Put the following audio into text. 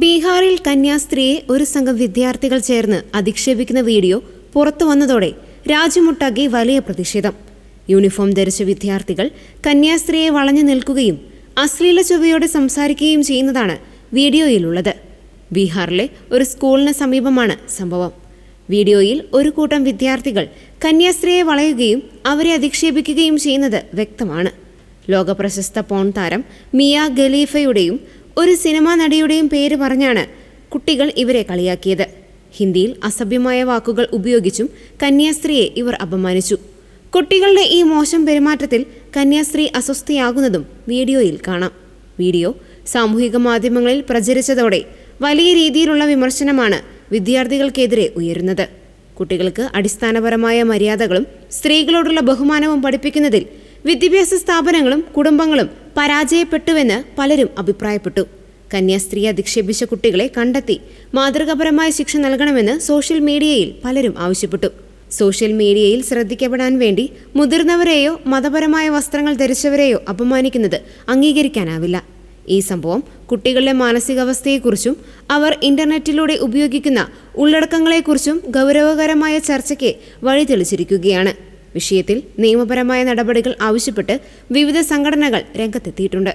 ബീഹാറിൽ കന്യാസ്ത്രീയെ ഒരു സംഘം വിദ്യാർത്ഥികൾ ചേർന്ന് അധിക്ഷേപിക്കുന്ന വീഡിയോ പുറത്തു വന്നതോടെ രാജ്യമൊട്ടാകെ വലിയ പ്രതിഷേധം. യൂണിഫോം ധരിച്ച വിദ്യാർത്ഥികൾ കന്യാസ്ത്രീയെ വളഞ്ഞു നിൽക്കുകയും അശ്ലീല ചൊവ്വയോടെ സംസാരിക്കുകയും ചെയ്യുന്നതാണ് വീഡിയോയിലുള്ളത്. ബീഹാറിലെ ഒരു സ്കൂളിന് സമീപമാണ് സംഭവം. വീഡിയോയിൽ ഒരു കൂട്ടം വിദ്യാർത്ഥികൾ കന്യാസ്ത്രീയെ വളയുകയും അവരെ അധിക്ഷേപിക്കുകയും ചെയ്യുന്നത് വ്യക്തമാണ്. ലോകപ്രശസ്ത പോൺ താരം മിയ ഖലീഫയുടെയും ഒരു സിനിമാ നടിയുടെയും പേര് പറഞ്ഞാണ് കുട്ടികൾ ഇവരെ കളിയാക്കിയത്. ഹിന്ദിയിൽ അസഭ്യമായ വാക്കുകൾ ഉപയോഗിച്ചും കന്യാസ്ത്രീയെ ഇവർ അപമാനിച്ചു. കുട്ടികളുടെ ഈ മോശം പെരുമാറ്റത്തിൽ കന്യാസ്ത്രീ അസ്വസ്ഥയാകുന്നതും വീഡിയോയിൽ കാണാം. വീഡിയോ സാമൂഹിക മാധ്യമങ്ങളിൽ പ്രചരിച്ചതോടെ വലിയ രീതിയിലുള്ള വിമർശനമാണ് വിദ്യാർത്ഥികൾക്കെതിരെ ഉയരുന്നത്. കുട്ടികൾക്ക് അടിസ്ഥാനപരമായ മര്യാദകളും സ്ത്രീകളോടുള്ള ബഹുമാനവും പഠിപ്പിക്കുന്നതിൽ വിദ്യാഭ്യാസ സ്ഥാപനങ്ങളും കുടുംബങ്ങളും പരാജയപ്പെട്ടുവെന്ന് പലരും അഭിപ്രായപ്പെട്ടു. കന്യാസ്ത്രീയെ അധിക്ഷേപിച്ച കുട്ടികളെ കണ്ടെത്തി മാതൃകാപരമായ ശിക്ഷ നൽകണമെന്ന് സോഷ്യൽ മീഡിയയിൽ പലരും ആവശ്യപ്പെട്ടു. സോഷ്യൽ മീഡിയയിൽ ശ്രദ്ധിക്കപ്പെടാൻ വേണ്ടി മുതിർന്നവരെയോ മതപരമായ വസ്ത്രങ്ങൾ ധരിച്ചവരെയോ അപമാനിക്കുന്നത് അംഗീകരിക്കാനാവില്ല. ഈ സംഭവം കുട്ടികളുടെ മാനസികാവസ്ഥയെക്കുറിച്ചും അവർ ഇന്റർനെറ്റിലൂടെ ഉപയോഗിക്കുന്ന ഉള്ളടക്കങ്ങളെക്കുറിച്ചും ഗൗരവകരമായ ചർച്ചയ്ക്ക് വഴിതെളിച്ചിരിക്കുകയാണ്. വിഷയത്തിൽ നിയമപരമായ നടപടികൾ ആവശ്യപ്പെട്ട് വിവിധ സംഘടനകൾ രംഗത്തെത്തിയിട്ടുണ്ട്.